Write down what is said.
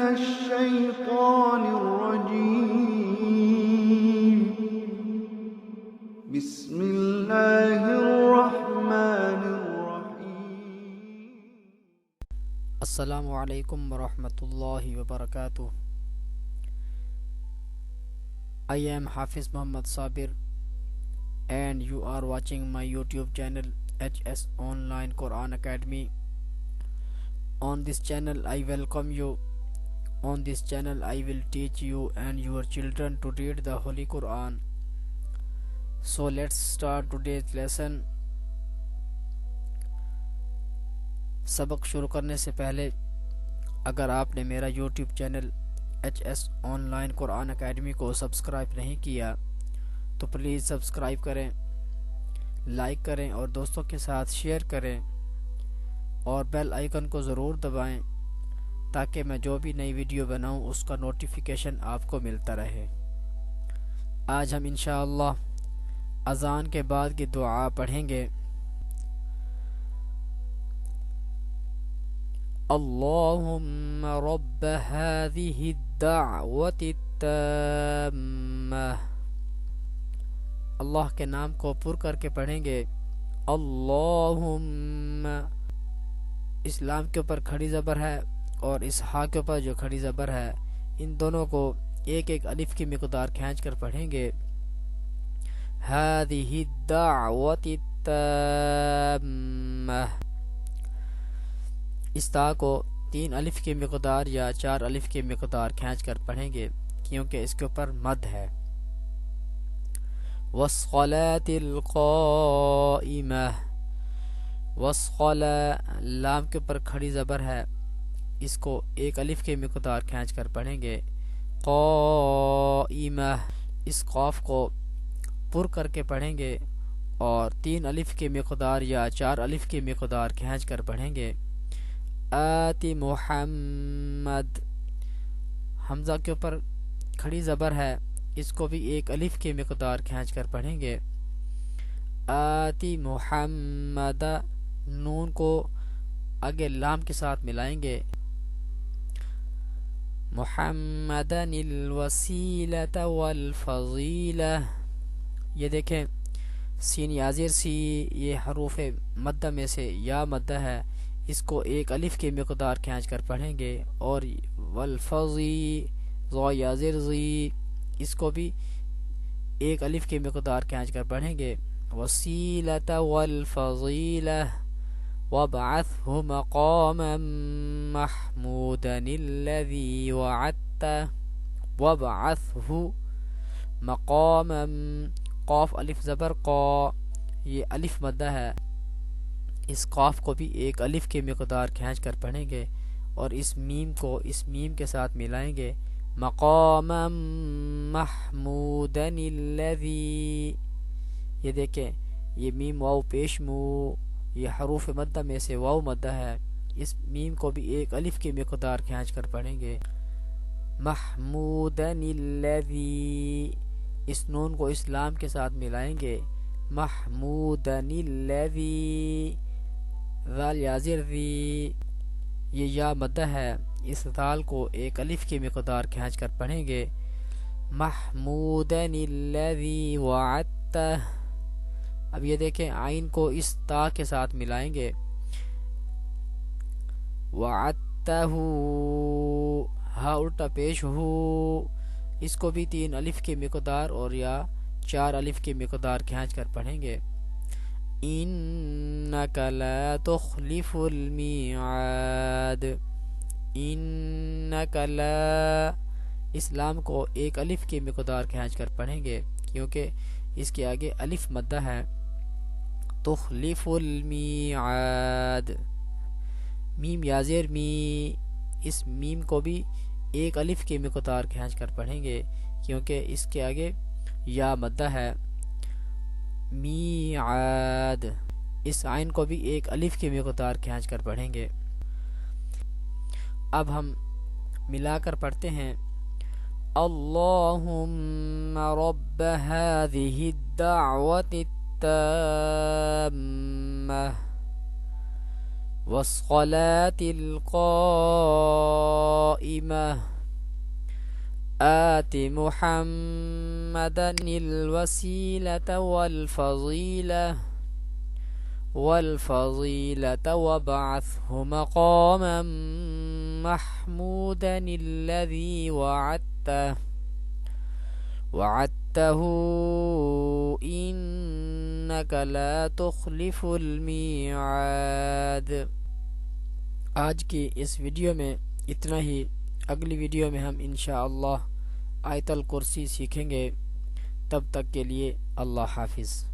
الشيطان الرجيم بسم الله الرحمن الرحيم. السلام علیکم ورحمۃ اللہ وبرکاتہ. I am Hafiz Muhammad Sabir and you are watching my YouTube channel HS Online Quran Academy. On this channel I welcome you. On this channel I will teach you and your children to read the Holy Quran. So let's start today's lesson. سبق شروع کرنے سے پہلے اگر آپ نے میرا YouTube channel HS on line Quran academy کو سبسکرائب نہیں کیا تو پلیز سبسکرائب کریں، لائک کریں اور دوستوں کے ساتھ شیئر کریں اور بیل آئیکن کو ضرور دبائیں تاکہ میں جو بھی نئی ویڈیو بناؤں اس کا نوٹیفیکیشن آپ کو ملتا رہے. آج ہم انشاءاللہ اذان کے بعد کی دعا پڑھیں گے. اللہم رب هذه الدعوة التامة. اللہ کے نام کو پر کر کے پڑھیں گے. اللہم اسلام کے اوپر کھڑی زبر ہے اور اس ہا کے اوپر جو کھڑی زبر ہے ان دونوں کو ایک ایک الف کی مقدار کھینچ کر پڑھیں گے. هذه الدعوة التامة. اس تا کو 3 الف کی مقدار یا 4 الف کی مقدار کھینچ کر پڑھیں گے کیونکہ اس کے اوپر مد ہے. والصلاة القائمة. والصلاة لام کے اوپر کھڑی زبر ہے، اس کو 1 الف کی مقدار کھینچ کر پڑھیں گے. قائمة اس قاف کو پر کر کے پڑھیں گے اور 3 الف کی مقدار یا 4 الف کی مقدار کھینچ کر پڑھیں گے. آتی محمد حمزہ کے اوپر کھڑی زبر ہے، اس کو بھی 1 الف کی مقدار کھینچ کر پڑھیں گے. آتی محمد نون کو آگے لام کے ساتھ ملائیں گے. محمدن الوسیلۃ والفضیلہ. یہ دیکھیں سین یازر سی یہ حروف مدہ میں سے یا مدہ ہے، اس کو 1 الف کی مقدار کھینچ کر پڑھیں گے. اور والفضی ضا یازر زی اس کو بھی 1 الف کی مقدار کھینچ کر پڑھیں گے. وسیلۃ والفضیلہ وابعثہ مقاما محمودا الذی وعدتہ. وابعثہ مقاما قاف الف زبر قا یہ الف مدہ ہے، اس قاف کو بھی 1 الف کی مقدار کھینچ کر پڑھیں گے اور اس میم کو اس میم کے ساتھ ملائیں گے. مقاما محمودا الذی. یہ دیکھیں یہ میم واو پیش مو یہ حروف مدہ میں سے واو مدہ ہے، اس میم کو بھی 1 الف کی مقدار کھینچ کر پڑھیں گے. محمودا الذی اس نون کو اسلام کے ساتھ ملائیں گے. محمودا الذی ذال یازر ذی یہ یا مدہ ہے، اس ذال کو 1 الف کی مقدار کھینچ کر پڑھیں گے. محمودا الذی وعدتہ. اب یہ دیکھیں عین کو اس تا کے ساتھ ملائیں گے. وعدتہ ہا الٹا پیش ہو اس کو بھی 3 الف کی مقدار اور یا 4 الف کی مقدار کھینچ کر پڑھیں گے. انک لا تخلف المیعاد. انک لا اسلام کو 1 الف کی مقدار کھینچ کر پڑھیں گے کیونکہ اس کے آگے الف مدہ ہے. تخلف المیعاد میم یازر می اس میم کو بھی 1 الف کی مقدار کھینچ کر پڑھیں گے کیونکہ اس کے آگے یا مدہ ہے. میعاد اس عین کو بھی 1 الف کی مقدار کھینچ کر پڑھیں گے. اب ہم ملا کر پڑھتے ہیں. اللہم رب هذه الدعوة التامة والصلاة القائمة آت محمدا الوسيلة والفضيلة وابعثه مقاما محمودا الذي وعدته إنك لا تخلف الميعاد۔ آج کی اس ویڈیو میں اتنا ہی۔ اگلی ویڈیو میں ہم انشاءاللہ آیت الکرسی سیکھیں گے۔ تب تک کے لیے اللہ حافظ۔